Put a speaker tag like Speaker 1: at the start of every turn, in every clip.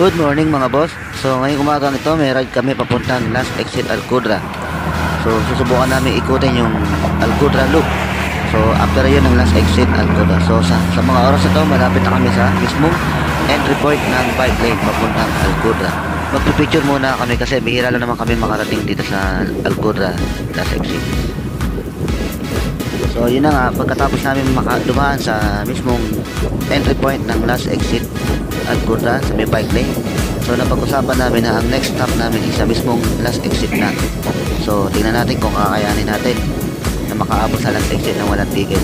Speaker 1: Good morning mga boss. So ngayong umaga nito may ride kami papuntang last exit Alcudra. So susubukan namin ikutin yung Alcudra loop. So after yun ang last exit Alcudra. So sa mga oras na to malapit na kami sa mismong entry point ng bike lane papuntang Alcudra. Magpipicture muna kami kasi bihira lang naman kami makarating dito sa Alcudra last exit. So yun na nga, pagkatapos namin dumaan sa mismong entry point ng last exit Alcudra sa may bike lane, so napag-usapan namin na ang next stop namin is sa mismong last exit na. So tingnan natin kung kakayanin natin na makaabot sa last exit ng walang tigil.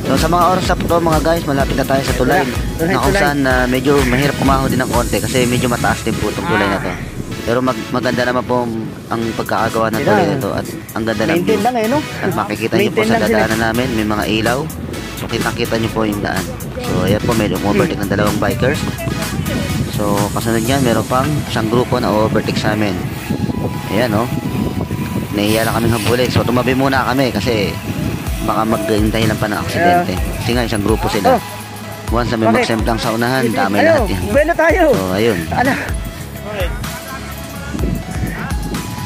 Speaker 1: So sa mga oras na to mga guys, malapit na tayo sa tulay na kung saan medyo mahirap kumahon din ng konti kasi medyo mataas din po itong tulay na to. Pero maganda naman po ang pagkakagawa ng tulay na to at ang ganda ng view. At makikita nyo po sa dadaanan namin may mga ilaw. So kitang-kita nyo po yung daan. So ayan po, may overtake ng dalawang bikers. So kasunod yan, meron pang isang grupo na overtake sa amin. Ayan o, nahiya lang kaming habulin. So tumabi muna kami kasi baka maghintay lang pa ng aksidente. Kasi nga isang grupo sila. Once na may magsemplang sa unahan, damay lahat yan. So ayun.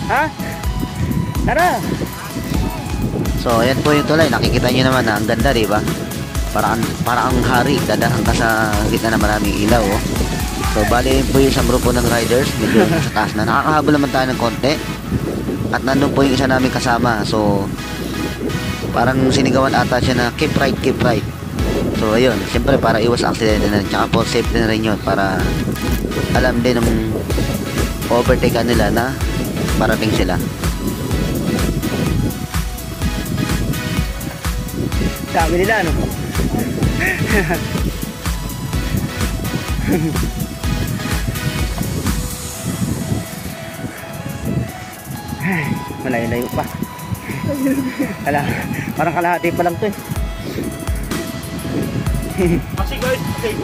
Speaker 2: Ha? Tara!
Speaker 1: So ayan po yung tulay, nakikita nyo naman na ang ganda, diba? Para ang hari, dadahan ka sa gitna na maraming ilaw, oh. So bali po yung isang grupo ng riders, medyo sa taas na. Nakakahabol naman tayo ng konti. At nandun po yung isa namin kasama. So parang sinigawan ata siya na keep right, keep right. So ayun, siyempre para iwas aksidente na rin. Tsaka po safety na rin yun para alam din ng overtake nila na parating sila.
Speaker 2: Sabi nila ano? Malayo-layo pa. Parang kalahati pa lang to eh.
Speaker 3: Kasi guys,
Speaker 2: okay.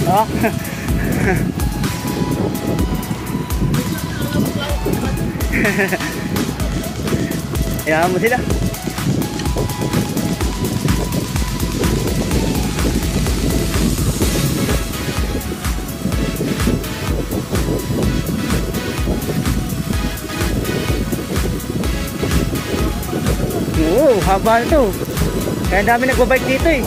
Speaker 2: Oh. Hayaan mo sila. Oo, haba na to. Kaya dami nagbabike dito eh.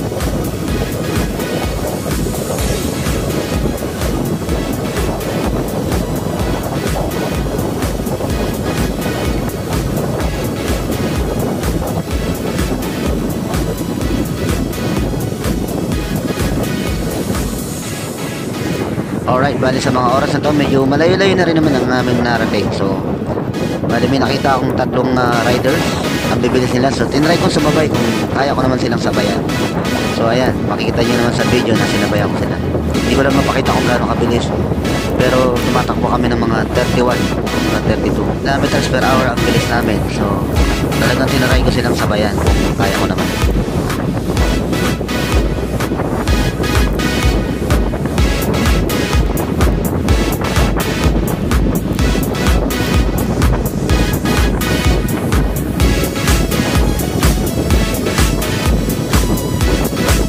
Speaker 1: Alright, bali sa mga oras na to, medyo malayo-layo na rin naman ang aming narating. So, bali may nakita akong tatlong riders. Ang bibilis nila. So, tinry kong sumabay kung kaya ko naman silang sabayan. So, ayan, makikita nyo naman sa video na sinabayan ko sila. Hindi ko lang mapakita kung gaano kabilis. Pero, tumatakbo kami ng mga 31, mga 32 kilometers per hour ang bilis namin. So, talagang tinry ko silang sabayan kung kaya ko naman.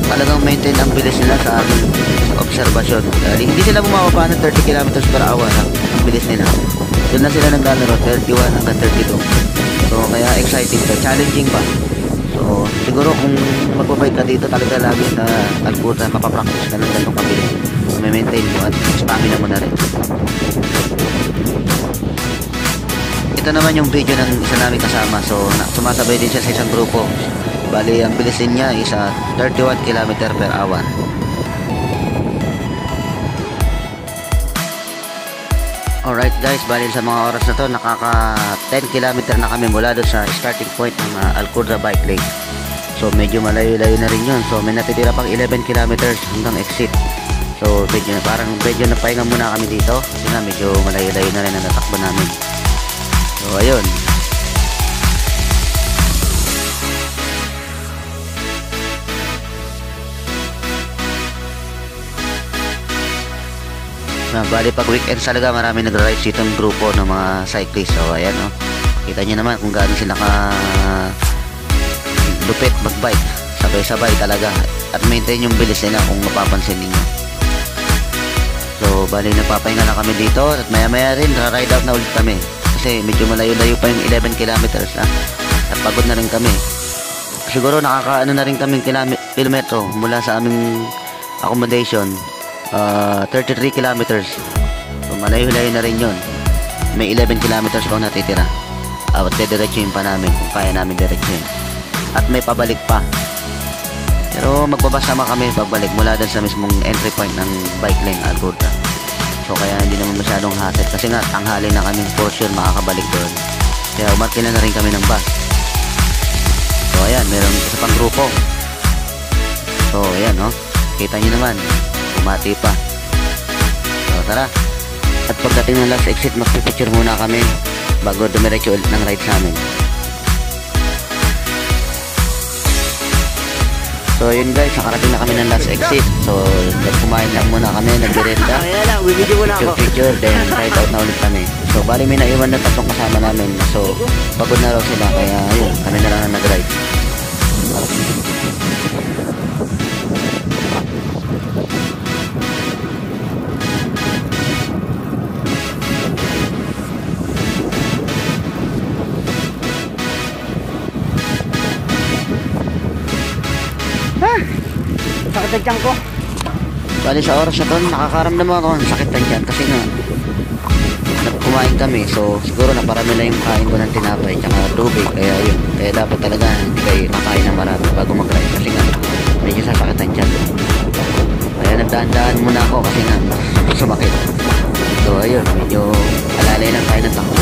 Speaker 1: Talagang maintain ang bilis nila sa aking obserbasyon. Hindi sila bumababa ng 30 kilometers per hour ang bilis nila. Doon na sila naglalaro 31 hanggang 32. So kaya exciting to, challenging pa. So siguro kung magbabike ka dito talaga lagi sa Alcura, mapapractice ka ng ganitong kabilis. So, may maintain mo at stamina mo na rin. Ito naman yung video ng isa namin kasama. So sumasabay din siya sa isang grupo. Bali, ang bilisin niya is 31 km per hour. Alright guys, bali sa mga oras na to, nakaka 10 km na kami mula doon sa starting point ng Alcura bike lane. So medyo malayo-layo na rin yun. So may natitira pang 11 km hanggang exit. So parang medyo napahinga muna kami dito kasi nga medyo malayo-layo na rin ang natakbo namin. So ayun. Bali pag weekends talaga marami nagra-ride dito ng grupo ng mga cyclists. So ayan o, kita nyo naman kung gaano sila ka lupit magbike, sabay-sabay talaga at maintain yung bilis nila kung mapapansin niyo. So bali nagpapahinga na kami dito at maya maya rin ra-ride out na ulit kami kasi medyo malayo-layo pa yung 11 kilometers na at pagod na rin kami. Siguro nakakaano na rin kaming kilometro mula sa aming accommodation. 33 kilometers. So malayo-layo na rin yun. May 11 kilometers pang natitira. At dediretsuhin pa namin kung kaya namin diretsuhin. At may pabalik pa. Pero magbabasama kami pagbalik mula dun sa mismong entry point ng bike lane Alcura. So kaya hindi naman masyadong hassle kasi nga tanghali na kami for sure makakabalik doon. Kaya umarkila na rin kami ng bus. So ayan, meron isa pang grupo. So ayan no, kita nyo naman umati pa. So tara. At pagdating ng last exit, magpipicture muna kami bago dumiretso ulit ng ride namin. So yun guys, nakarating na kami ng last exit. So nagkumain lang muna kami, nagdirenda, picture, then ride out na ulit kami. So bali may naiwan na tatlong kasama namin. So pagod na raw sila, kaya yun, kami na lang na nag-ride.
Speaker 2: Sakit ang tiyan ko.
Speaker 1: Bali sa oras na to, nakakaramdam ako ng sakit ng tiyan kasi nga kumain kami. So siguro naparami na yung kain ko ng tinapay tsaka tubig. Kaya yun, kaya dapat talaga hindi kayo nakain ng marami bago mag-ride kasi nga medyo sasakit ang tiyan. Kaya nagdaan-daan muna ako kasi nga sumakit. So ayun, medyo alalay lang tayo ng takbo.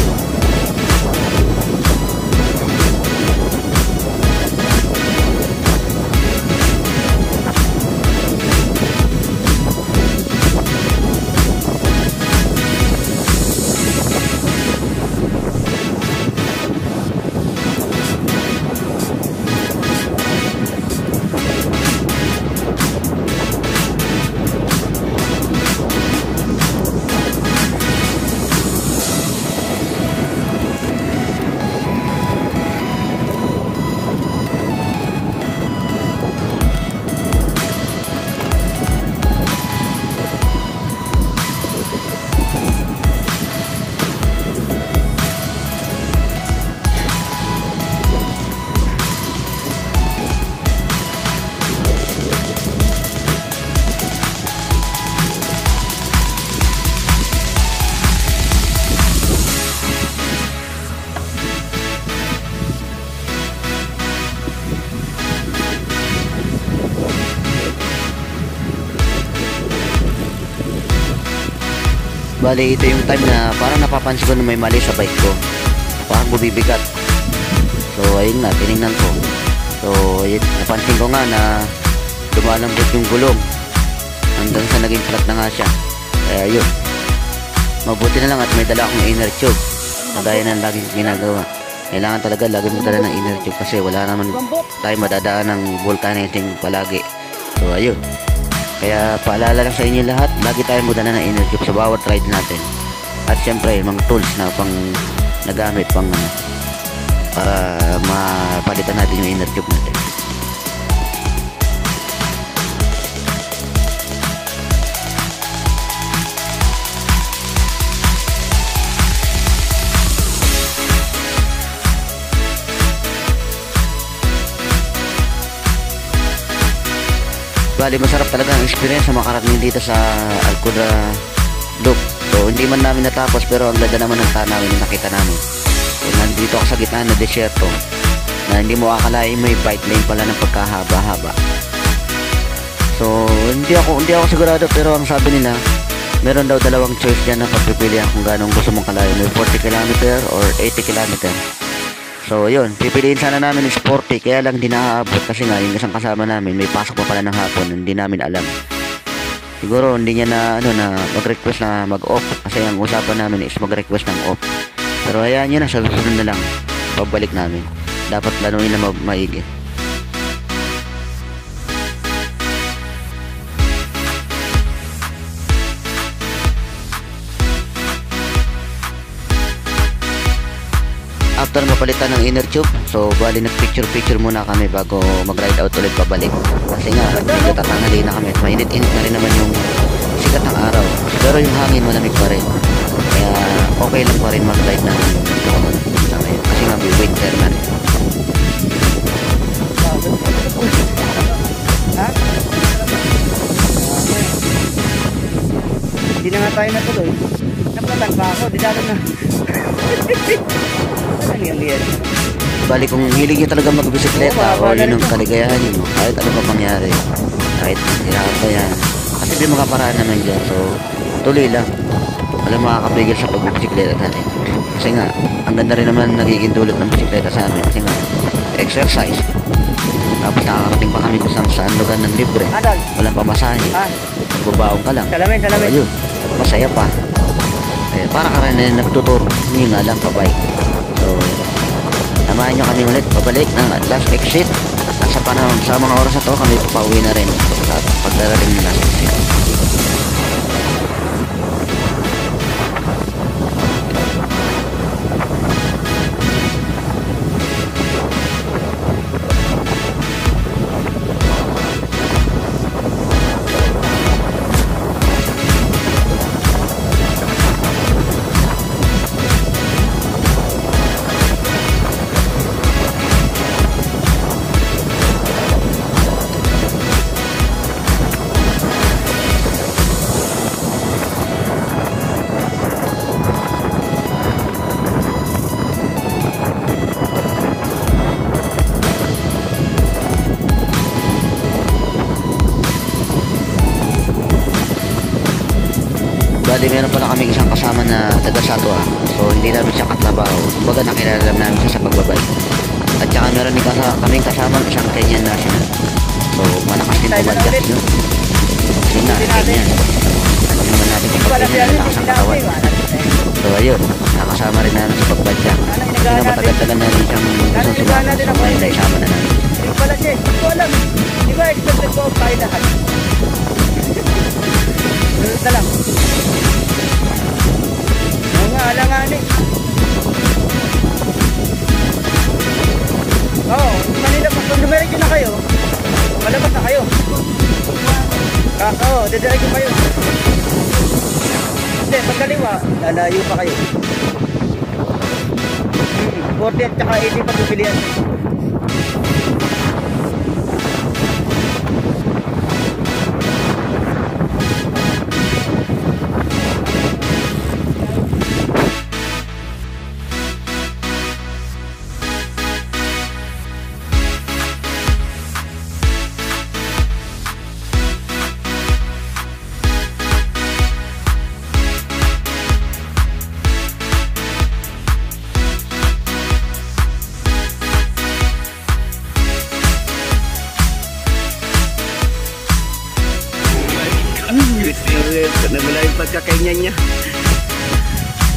Speaker 1: Bali, ito yung time na parang napapansin ko na may mali sa bike ko. Parang bumibigat. So, ayun nga, tinignan ko. So, ayun, napansin ko nga na lumalambot yung gulong. Hanggang sa naging flat na nga siya. Kaya yun. Mabuti na lang at may dala akong inner tube. Kagaya ng lagi ginagawa. Kailangan talaga lagi mo dala ng inner tube kasi wala naman tayo madadaan ng vulcanizing palagi. So, ayun. Kaya paalala lang sa inyo lahat, lagi tayo magdala ng inner tube sa bawat ride natin. At syempre, mga tools na pang nagamit pang para mapalitan natin yung inner tube natin. Bali, masarap talaga ang experience sa makarating dito sa Alcudra Loop. So, hindi man namin natapos pero ang ganda naman ng tanawin na nakita namin. So, nandito ako sa gitna ng desierto na hindi mo akalain may bike lane pala ng pagkahaba-haba. So, hindi ako sigurado pero ang sabi nila, meron daw dalawang choice dyan na pagpipilian kung ganong gusto mong kalayo. May 40 km or 80 km. So, yun. Pipiliin sana namin is 40. Kaya lang hindi naaabot kasi nga yung isang kasama namin may pasok pa pala ng hapon. Hindi namin alam. Siguro hindi niya na mag-request na mag-off. Kasi ang usapan namin is mag-request ng off. Pero hayaan nyo na. Sa susunod na lang. Pabalik namin. Dapat planuin na maigi. After mapalitan ng inner tube, so bali nag-picture muna kami bago mag-ride out ulit pabalik. Kasi nga, medyo tatanghali na kami. Mainit-init na rin naman yung sikat ng araw. Pero yung hangin malamig pa rin. Kaya okay lang pa rin mag-ride ng sa ngayon. Kasi nga may winter na rin.
Speaker 2: Ha? Hindi na nga tayo natuloy. Naplatan pa ako, di dalo na. Ano yung liyan?
Speaker 1: Bali kung hilig nyo talaga magbisikleta o yun ang kaligayahan nyo, kahit ano pa mangyari, kahit hirap pa yan, kasi di makaparaan naman dyan. So tuloy lang, walang makakapigil sa pagbisikleta natin. Kasi nga ang ganda rin naman nagiging dulot ng bisikleta sa amin. Kasi nga exercise, tapos nakakarating pa kami kung saan lugar ng libre, walang pamasahe, bubaong ka lang.
Speaker 2: Salamin.
Speaker 1: So, ayun, masaya pa. Para ka rin nagtuturo, hindi nga lang pabay. So, samahan nyo kami ulit pabalik ng last exit. At sa mga oras na to kami papauwi na rin at pagdarating ng last exit. Bali, meron pala kaming isang kasama na taga Satwa. So, hindi namin siya katrabaho. Kumbaga, nakilala namin siya sa pagbabay. At saka meron din kaming kasama isang Kenyan national. So, malakas din pumadgas yun. Kasi nga, Kenyan. Alam naman natin kung Kenyan na lakas ang katawan. So, ayun. Nakasama rin namin sa pagbadya. Kasi nga matagal-tagal na rin siyang gustong sumama. So, ngayon na isama na namin.
Speaker 2: Hindi pala siya. Hindi ko alam. Di ba expected ko tayo lahat? Ganun na lang. Alanganin. Oo, Manila, kung dumiretso na kayo, malabas na kayo. Oo, didiretso kayo. Hindi, pagkaliwa, lalayo pa kayo. 40 at saka 80 pa pipilian.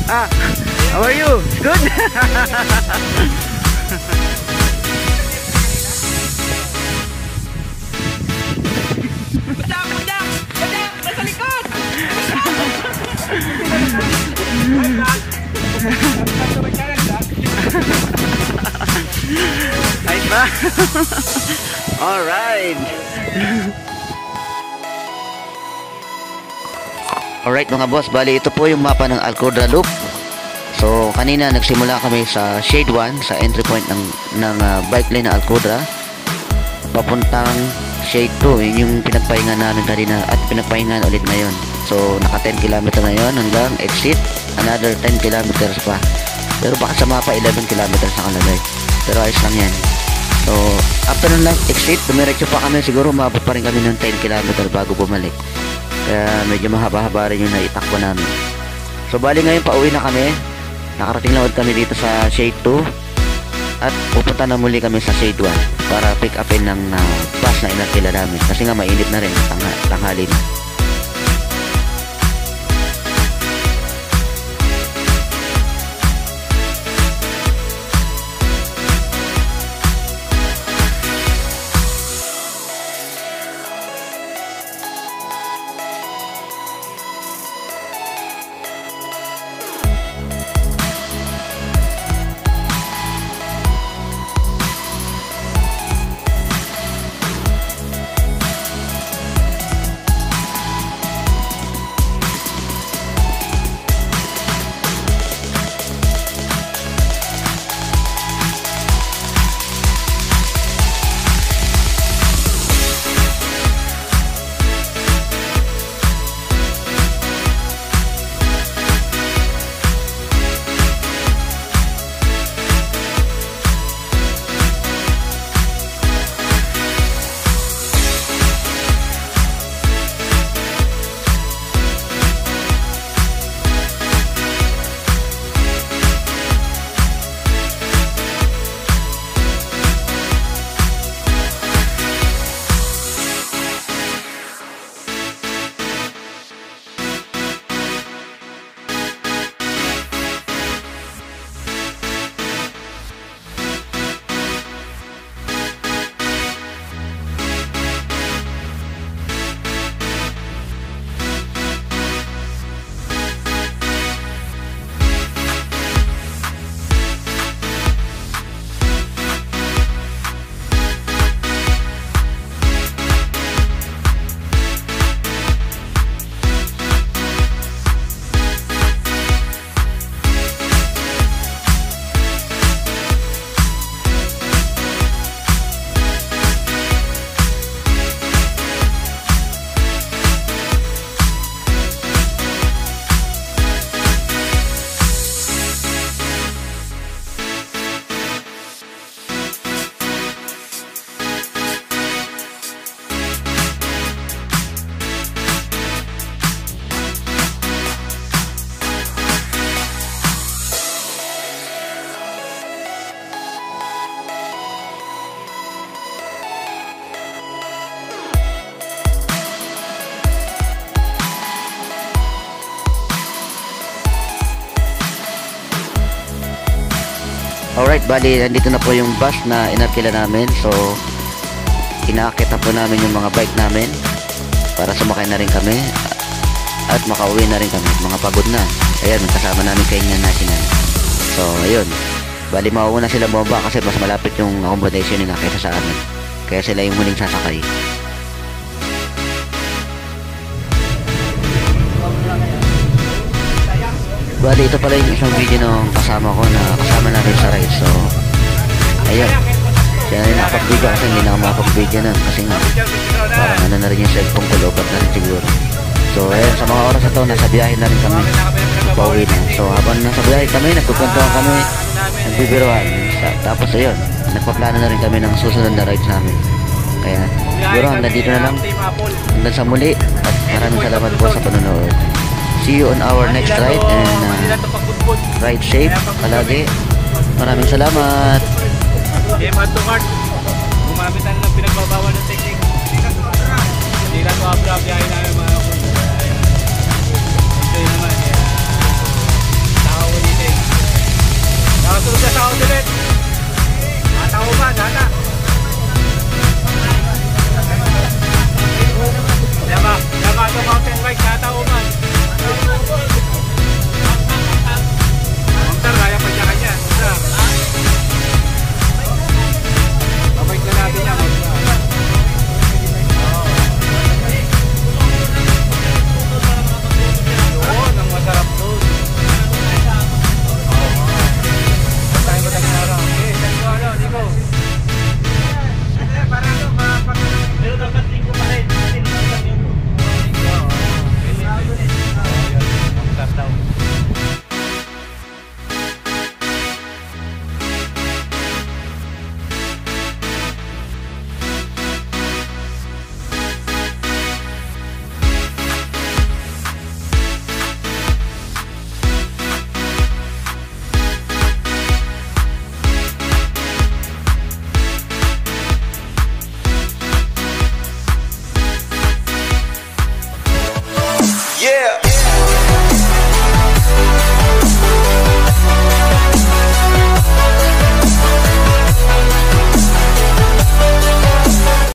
Speaker 2: Ah, how are you? Good?
Speaker 3: Nasa likod!
Speaker 2: Ayos ba? Alright.
Speaker 1: Alright mga boss, bali ito po yung mapa ng Alcodra Loop. So kanina nagsimula kami sa Shade 1, sa entry point ng bike lane ng Alcodra, papuntang Shade 2. Yun yung pinagpahinga namin kanina at pinagpahingan ulit ngayon. So naka 10 km na yun hanggang exit, another 10 kilometers pa. Pero baka sa mapa 11 kilometers nakalagay, pero ayos lang yan. So after ng last exit, dumiretso pa kami, siguro maabot pa rin kami ng 10 km bago bumalik. Kaya medyo mahaba-haba rin yung naitakbo namin. So bali ngayon pauwi na kami. Nakarating lang kami dito sa Shade 2 at pupunta na muli kami sa Shade 1 para pick upin ng bus na inatila namin kasi nga mainit na rin, tanghali na. Alright, bali nandito na po yung bus na inarkila namin. So inaakit na po namin yung mga bike namin para sumakay na rin kami at makauwi na rin kami, mga pagod na. Ayan, kasama namin Kenyan National. So ayun, bali mauuna sila bumaba kasi mas malapit yung accommodation nila kaysa sa amin, kaya sila yung muling sasakay. Bali ito pala yung isang video ng kasama ko na kasama natin sa ride. So ayun, siya na nakapag-video kasi hindi na ako makapag-video nun kasi nga parang ano na rin yung cellphone ko, lobat na rin siguro. So ayun, sa mga oras na to nasa biyahe na rin kami, pauwi na. So habang nasa biyahe kami, nagkukwentuhan kami, nagbibiruan. Tapos ayun, nagpaplano na rin kami ng susunod na rides namin. Kaya siguro hanggang dito na lang, hanggang sa muli, at maraming salamat po sa panonood. See you on our next ride and ride safe palagi. Maraming salamat.
Speaker 3: Add to cart. Gumagamit na ng pinagbabawal ng technique. Hindi na ito abra biyahe namin mga